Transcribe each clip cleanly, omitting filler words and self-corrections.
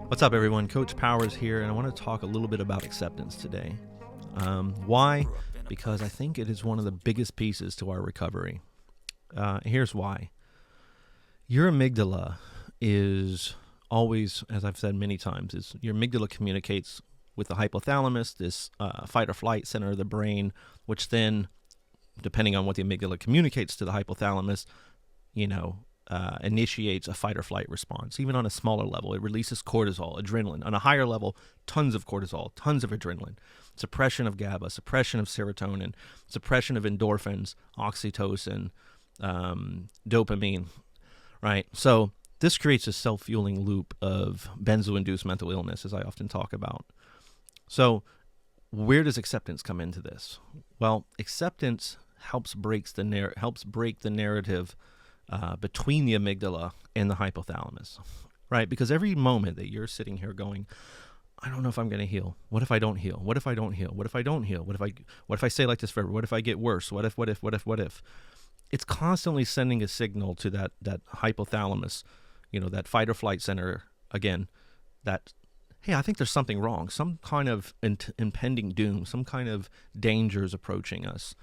What's up, everyone? Coach Powers here, and I want to talk a little bit about acceptance today. Why? Because I think it is one of the biggest pieces to our recovery. Here's why. Your amygdala is always, as I've said many times, is your amygdala communicates with the hypothalamus, this fight or flight center of the brain, which then, depending on what the amygdala communicates to the hypothalamus, initiates a fight or flight response. Even on a smaller level, it releases cortisol, adrenaline. On a higher level, tons of cortisol, tons of adrenaline, suppression of GABA, suppression of serotonin, suppression of endorphins, oxytocin, dopamine, right? So this creates a self-fueling loop of benzo-induced mental illness, as I often talk about. So where does acceptance come into this? Well, acceptance helps break the narrative between the amygdala and the hypothalamus, right? Because every moment that you're sitting here going, I don't know if I'm going to heal. What if I don't heal? What if I don't heal? What if I don't heal? What if I stay like this forever? What if I get worse? What if? It's constantly sending a signal to that hypothalamus, that fight or flight center again, that, hey, I think there's something wrong. Some kind of impending doom, some kind of danger is approaching us.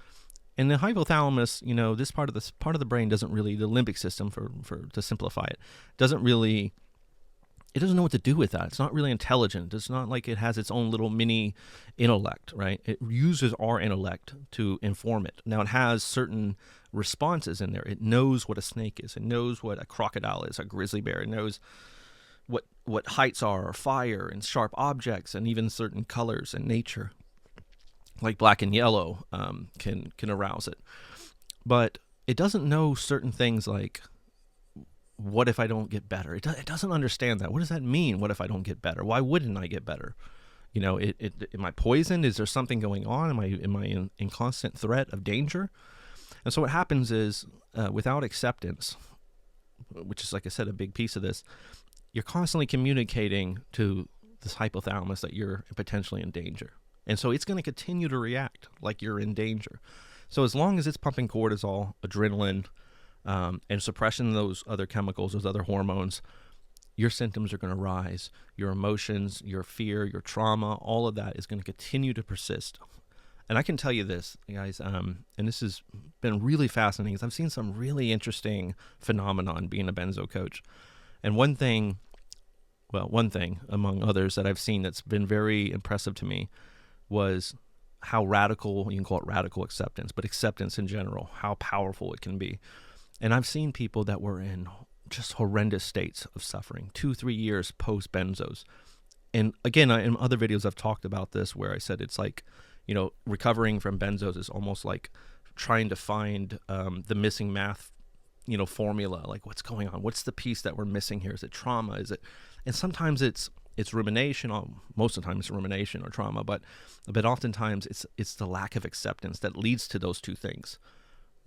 And the hypothalamus, this part of the brain doesn't really, the limbic system, to simplify it, it doesn't know what to do with that. It's not really intelligent. It's not like it has its own little mini intellect, right? It uses our intellect to inform it. Now, it has certain responses in there. It knows what a snake is. It knows what a crocodile is, a grizzly bear. It knows what heights are, or fire, and sharp objects, and even certain colors and nature, like black and yellow, can arouse it. But it doesn't know certain things like, what if I don't get better? It doesn't understand that. What does that mean? What if I don't get better? Why wouldn't I get better? Am I poisoned? Is there something going on? Am I in constant threat of danger? And so what happens is, without acceptance, which is, like I said, a big piece of this, you're constantly communicating to this hypothalamus that you're potentially in danger. And so it's going to continue to react like you're in danger. So as long as it's pumping cortisol, adrenaline, and suppressing those other chemicals, those other hormones, your symptoms are going to rise. Your emotions, your fear, your trauma, all of that is going to continue to persist. And I can tell you this, guys, and this has been really fascinating, because I've seen some really interesting phenomenon being a benzo coach. And one thing among others that I've seen that's been very impressive to me was how radical, you can call it radical acceptance, but acceptance in general, how powerful it can be. And I've seen people that were in just horrendous states of suffering, 2-3 years post benzos. And again, in other videos, I've talked about this, where I said it's like, recovering from benzos is almost like trying to find the missing math, formula, like what's going on? What's the piece that we're missing here? Is it trauma? Is it? And sometimes it's rumination. Most of the time it's rumination or trauma, but oftentimes it's the lack of acceptance that leads to those two things,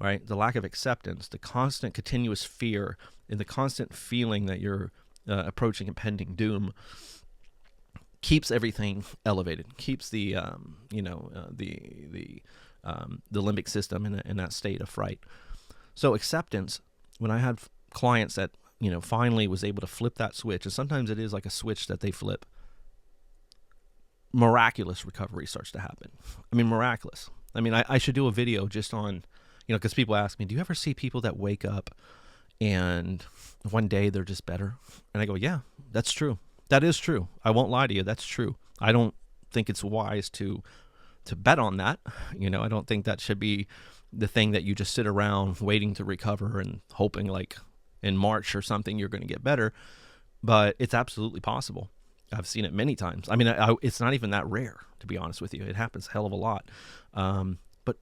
right? The lack of acceptance, the constant continuous fear, and the constant feeling that you're approaching impending doom keeps everything elevated, keeps the limbic system in that state of fright. So acceptance, when I had clients that finally was able to flip that switch, and sometimes it is like a switch that they flip, miraculous recovery starts to happen. I mean, miraculous. I mean, I should do a video just on, because people ask me, do you ever see people that wake up and one day they're just better? And I go, yeah, that's true. That is true. I won't lie to you. That's true. I don't think it's wise to bet on that. I don't think that should be the thing that you just sit around waiting to recover and hoping like in March or something you're going to get better. But it's absolutely possible. I've seen it many times. I mean, it's not even that rare, to be honest with you. It happens a hell of a lot. But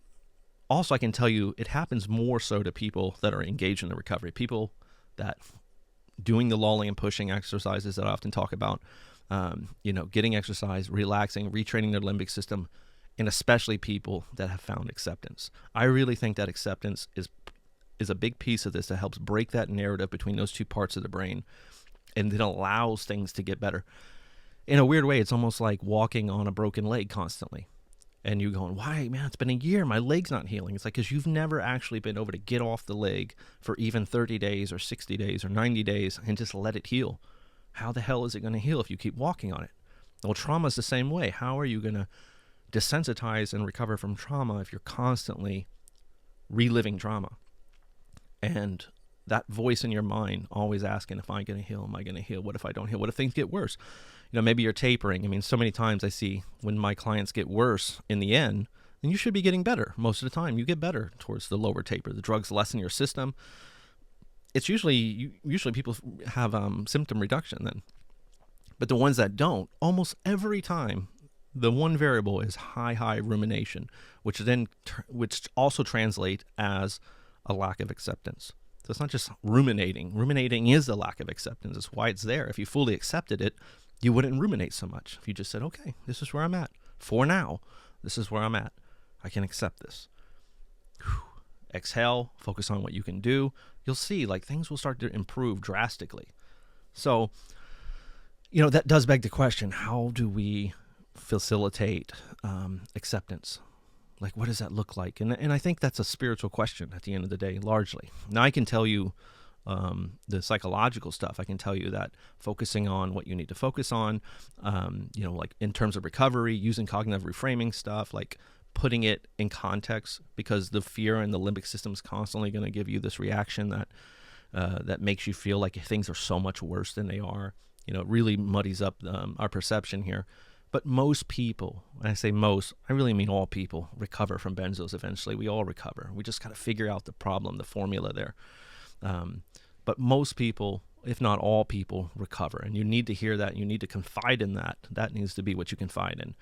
also I can tell you it happens more so to people that are engaged in the recovery, people that doing the lulling and pushing exercises that I often talk about, getting exercise, relaxing, retraining their limbic system, and especially people that have found acceptance. I really think that acceptance is a big piece of this that helps break that narrative between those two parts of the brain, and it allows things to get better. In a weird way, it's almost like walking on a broken leg constantly. And you're going, why, man, it's been a year, my leg's not healing. It's like, because you've never actually been able to get off the leg for even 30 days or 60 days or 90 days and just let it heal. How the hell is it going to heal if you keep walking on it? Well, trauma is the same way. How are you going to desensitize and recover from trauma if you're constantly reliving trauma? And that voice in your mind always asking, am I going to heal? Am I going to heal? What if I don't heal? What if things get worse? Maybe you're tapering. I mean, so many times I see when my clients get worse in the end, then you should be getting better. Most of the time you get better towards the lower taper. The drugs lessen your system. It's usually people have symptom reduction then. But the ones that don't, almost every time, the one variable is high rumination, which also translate as a lack of acceptance. So it's not just ruminating. Ruminating is the lack of acceptance. It's why it's there. If you fully accepted it, you wouldn't ruminate so much. If you just said, okay, this is where I'm at. For now, this is where I'm at. I can accept this. Whew. Exhale, focus on what you can do. You'll see like things will start to improve drastically. So, that does beg the question, how do we facilitate acceptance? Like, what does that look like? And I think that's a spiritual question at the end of the day, largely. Now, I can tell you the psychological stuff. I can tell you that focusing on what you need to focus on, like in terms of recovery, using cognitive reframing stuff, like putting it in context, because the fear in the limbic system is constantly going to give you this reaction that makes you feel like things are so much worse than they are. It really muddies up our perception here. But most people, when I say most, I really mean all people, recover from benzos eventually. We all recover. We just got to figure out the problem, the formula there. But most people, if not all people, recover. And you need to hear that. You need to confide in that. That needs to be what you confide in.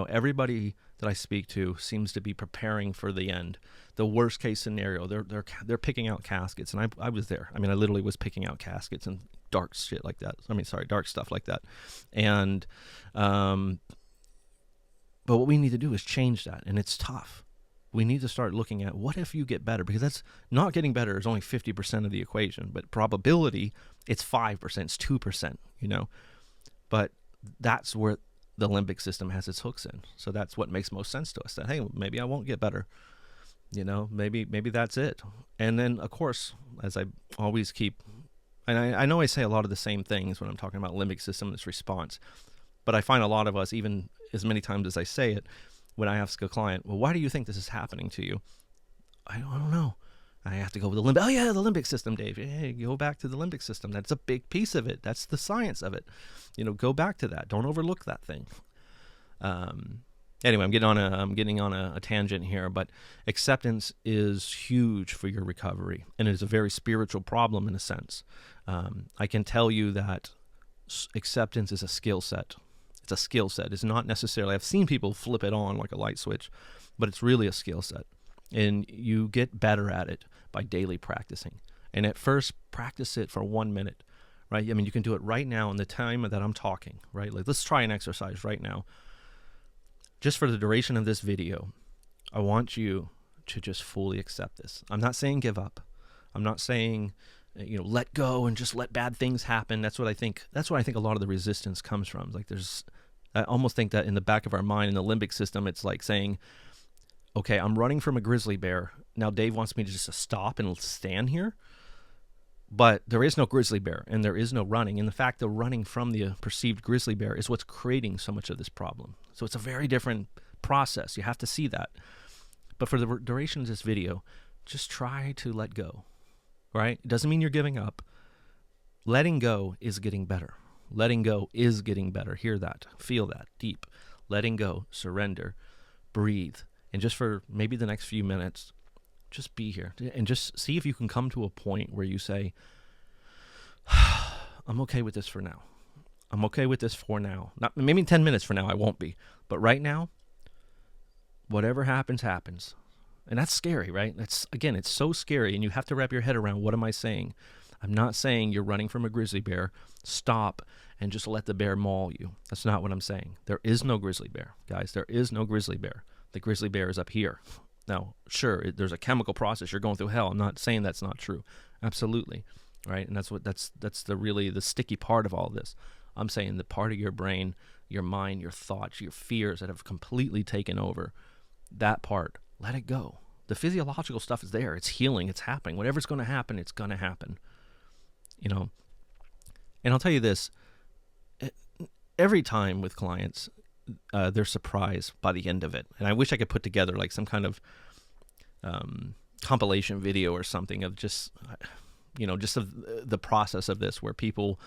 Everybody that I speak to seems to be preparing for the end. The worst case scenario, they're picking out caskets. And I was there. I mean, I literally was picking out caskets and dark shit like that. Dark stuff like that. And, but what we need to do is change that. And it's tough. We need to start looking at what if you get better, because that's not getting better is only 50% of the equation, but probability it's 5%, it's 2%, but that's where the limbic system has its hooks in. So that's what makes most sense to us, that, hey, maybe I won't get better. Maybe that's it. And then of course, as I always keep, and I know I say a lot of the same things when I'm talking about limbic system, this response, but I find a lot of us, even as many times as I say it, when I ask a client, well, why do you think this is happening to you? I don't know. I have to go with the limbic. Oh yeah, the limbic system, Dave. Hey, go back to the limbic system. That's a big piece of it. That's the science of it. Go back to that. Don't overlook that thing. Anyway, I'm getting on a tangent here, but acceptance is huge for your recovery, and it is a very spiritual problem in a sense. I can tell you that acceptance is a skill set. It's a skill set. It's not necessarily, I've seen people flip it on like a light switch, but it's really a skill set. And you get better at it by daily practicing. And at first, practice it for 1 minute, right? I mean, you can do it right now in the time that I'm talking, right? Like, let's try an exercise right now. Just for the duration of this video, I want you to just fully accept this. I'm not saying give up. I'm not saying let go and just let bad things happen. That's what I think a lot of the resistance comes from. Like I almost think that in the back of our mind, in the limbic system, it's like saying, okay, I'm running from a grizzly bear. Now Dave wants me to just stop and stand here. But there is no grizzly bear and there is no running. And the fact that running from the perceived grizzly bear is what's creating so much of this problem. So it's a very different process. You have to see that. But for the duration of this video, just try to let go. Right? It doesn't mean you're giving up. Letting go is getting better. Letting go is getting better. Hear that. Feel that deep. Letting go, surrender, breathe. And just for maybe the next few minutes, just be here. And just see if you can come to a point where you say, I'm okay with this for now. I'm okay with this for now. Not maybe in 10 minutes from now I won't be. But right now, whatever happens, happens. And that's scary, right? It's so scary, and you have to wrap your head around, what am I saying? I'm not saying you're running from a grizzly bear. Stop and just let the bear maul you. That's not what I'm saying. There is no grizzly bear, guys. There is no grizzly bear. The grizzly bear is up here. Now, sure, there's a chemical process. You're going through hell. I'm not saying that's not true. Absolutely, right? And that's the sticky part of all this. I'm saying the part of your brain, your mind, your thoughts, your fears that have completely taken over, that part, let it go. The physiological stuff is there. It's healing. It's happening. Whatever's going to happen, it's going to happen. And I'll tell you this, every time with clients, they're surprised by the end of it. And I wish I could put together like some kind of compilation video or something of just, just of the process of this, where people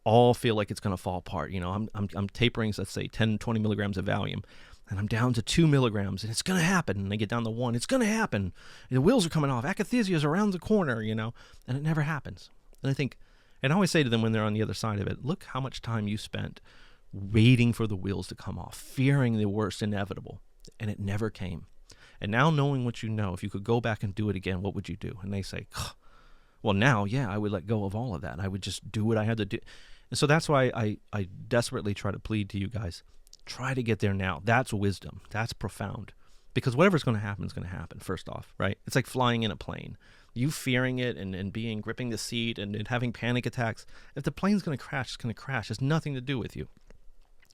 all feel like it's going to fall apart. I'm tapering, let's say 10, 20 milligrams of Valium, and I'm down to 2 milligrams, and it's going to happen. And they get down to 1, it's going to happen. The wheels are coming off. Akathisia is around the corner, and it never happens. And I think, and I always say to them when they're on the other side of it, look how much time you spent waiting for the wheels to come off, fearing the worst inevitable, and it never came. And now, knowing what you know, if you could go back and do it again, what would you do? And they say, well, now, yeah, I would let go of all of that. I would just do what I had to do. And so that's why I desperately try to plead to you guys, try to get there now. That's wisdom. That's profound. Because whatever's going to happen is going to happen, first off, right? It's like flying in a plane. You fearing it and gripping the seat and having panic attacks. If the plane's going to crash, it's going to crash. It's nothing to do with you,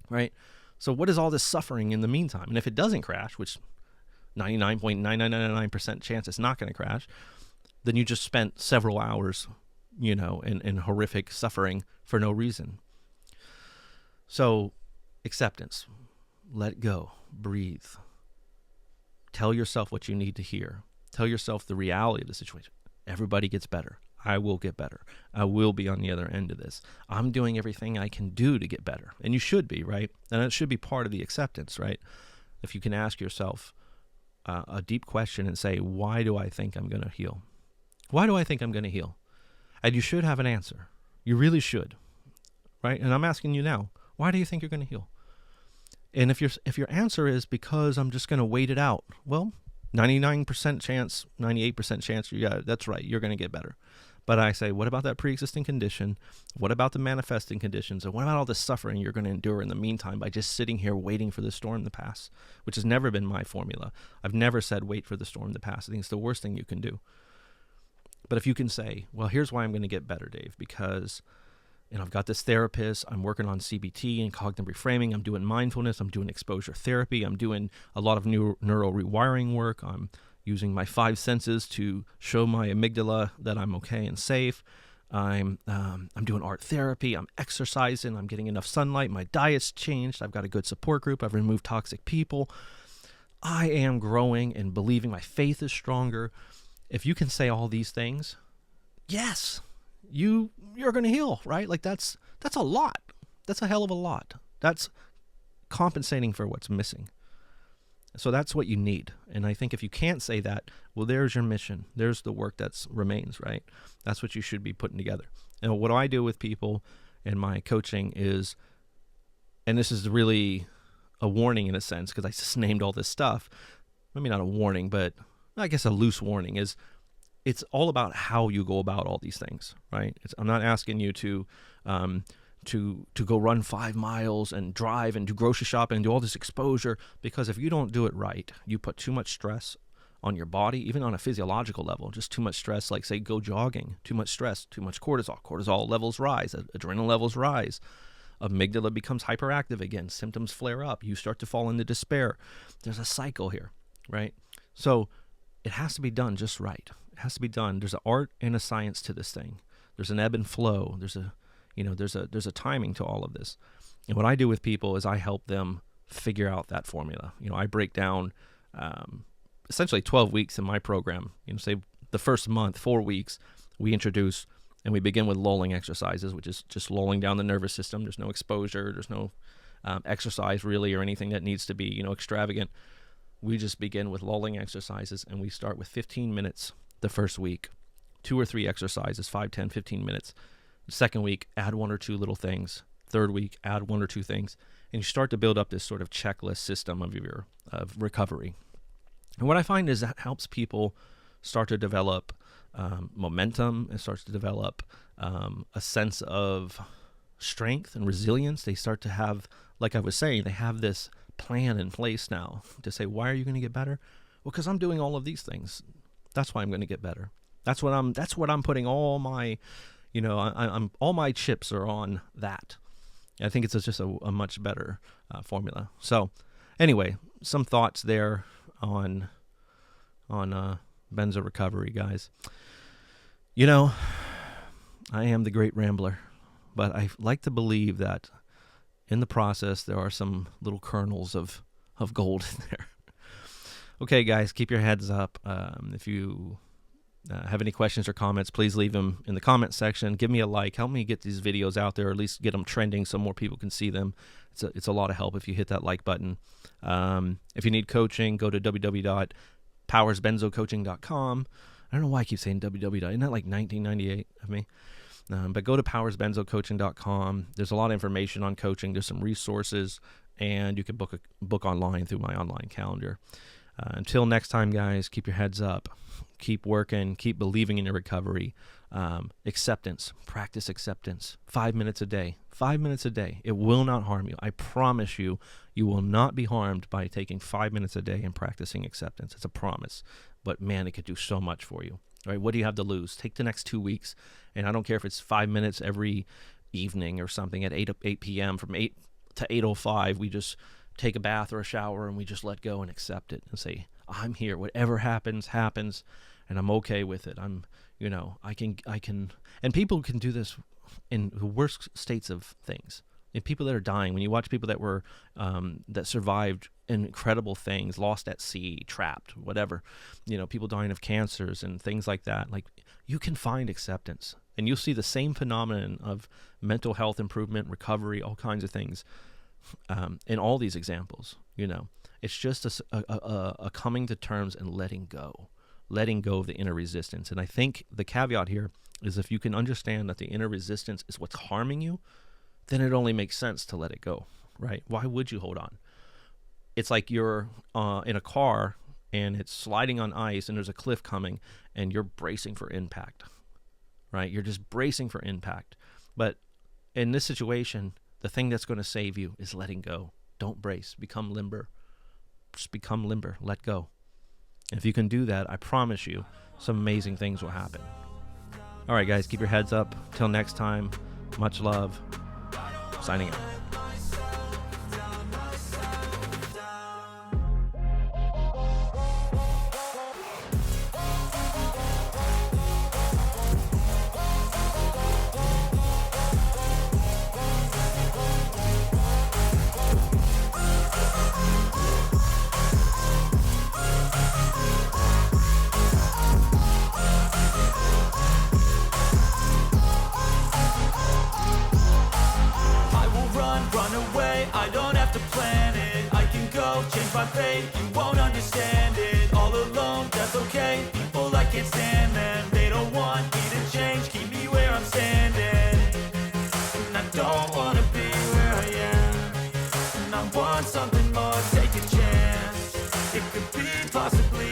right? So what is all this suffering in the meantime? And if it doesn't crash, which 99.9999% chance it's not going to crash, then you just spent several hours, in horrific suffering for no reason. So acceptance, let go, breathe. Tell yourself what you need to hear. Tell yourself the reality of the situation. Everybody gets better. I will get better. I will be on the other end of this. I'm doing everything I can do to get better. And you should be, right? And it should be part of the acceptance, right? If you can ask yourself a deep question and say, why do I think I'm going to heal? Why do I think I'm going to heal? And you should have an answer. You really should, right? And I'm asking you now, why do you think you're going to heal? And if your answer is because I'm just going to wait it out, well, 99% chance, 98% chance, yeah, that's right, you're going to get better. But I say, what about that pre-existing condition? What about the manifesting conditions? And what about all the suffering you're going to endure in the meantime by just sitting here waiting for the storm to pass, which has never been my formula. I've never said wait for the storm to pass. I think it's the worst thing you can do. But if you can say, well, here's why I'm going to get better, Dave, because I've got this therapist, I'm working on CBT and cognitive reframing, I'm doing mindfulness, I'm doing exposure therapy, I'm doing a lot of neural rewiring work, I'm using my 5 senses to show my amygdala that I'm okay and safe. I'm doing art therapy. I'm exercising. I'm getting enough sunlight. My diet's changed. I've got a good support group. I've removed toxic people. I am growing and believing. My faith is stronger. If you can say all these things, yes, you're going to heal, right? Like that's a lot. That's a hell of a lot. That's compensating for what's missing. So that's what you need. And I think if you can't say that, well, there's your mission. There's the work that remains, right? That's what you should be putting together. And what I do with people in my coaching is, and this is really a warning in a sense, because I just named all this stuff. Maybe not a warning, but I guess a loose warning is it's all about how you go about all these things, right? I'm not asking you to go run 5 miles and drive and do grocery shopping and do all this exposure, because if you don't do it right, you put too much stress on your body, even on a physiological level, just too much stress, like say go jogging, too much stress, too much cortisol levels rise, adrenaline levels rise, amygdala becomes hyperactive again, symptoms flare up, you start to fall into despair. There's a cycle here, right? So it has to be done just right. It has to be done. There's an art and a science to this thing. There's an ebb and flow. There's a timing to all of this. And what I do with people is I help them figure out that formula. I break down essentially 12 weeks in my program. Say the first month, 4 weeks, we introduce and we begin with lulling exercises, which is just lulling down the nervous system. There's no exposure. There's no exercise really or anything that needs to be, extravagant. We just begin with lulling exercises, and we start with 15 minutes the first week, 2 or 3 exercises, 5, 10, 15 minutes. Second week, add 1 or 2 little things. Third week, add 1 or 2 things. And you start to build up this sort of checklist system of recovery. And what I find is that helps people start to develop momentum. It starts to develop a sense of strength and resilience. They start to have, like I was saying, they have this plan in place now to say, why are you going to get better? Well, because I'm doing all of these things. That's why I'm going to get better. That's what I'm putting all my, I'm all my chips are on that. I think it's just a much better formula. So anyway, some thoughts there on benzo recovery, guys. I am the great rambler, but I like to believe that in the process, there are some little kernels of gold in there. Okay, guys, keep your heads up. If you have any questions or comments, please leave them in the comment section. Give me a like. Help me get these videos out there, or at least get them trending so more people can see them. It's a lot of help if you hit that like button. If you need coaching, go to www.powersbenzocoaching.com. I don't know why I keep saying www. Isn't that like 1998 of me? But go to powersbenzocoaching.com. There's a lot of information on coaching. There's some resources, and you can book online through my online calendar. Until next time, guys, keep your heads up. Keep working. Keep believing in your recovery. Acceptance. Practice acceptance. 5 minutes a day. 5 minutes a day. It will not harm you. I promise you, you will not be harmed by taking 5 minutes a day and practicing acceptance. It's a promise. But, man, it could do so much for you. All right, what do you have to lose? Take the next 2 weeks, and I don't care if it's 5 minutes every evening or something at 8 p.m. from 8 to 8:05. We just take a bath or a shower, and we just let go and accept it and say, I'm here. Whatever happens, happens, and I'm okay with it. I can, and people can do this in the worst states of things. And people that are dying, when you watch people that were, that survived incredible things, lost at sea, trapped, whatever, people dying of cancers and things like that, like, you can find acceptance, and you'll see the same phenomenon of mental health improvement, recovery, all kinds of things, in all these examples. It's just a coming to terms and letting go of the inner resistance. And I think the caveat here is, if you can understand that the inner resistance is what's harming you, then it only makes sense to let it go, right? Why would you hold on? It's like you're in a car and it's sliding on ice and there's a cliff coming and you're bracing for impact, right? You're just bracing for impact. But in this situation, the thing that's going to save you is letting go. Don't brace. Become limber. Just become limber. Let go. And if you can do that, I promise you, some amazing things will happen. All right, guys, keep your heads up. Till next time, much love. Signing out. Change my fate, you won't understand it. All alone, that's okay. People I can't stand them. They don't want me to change, keep me where I'm standing. And I don't wanna be where I am. And I want something more, take a chance. It could be possibly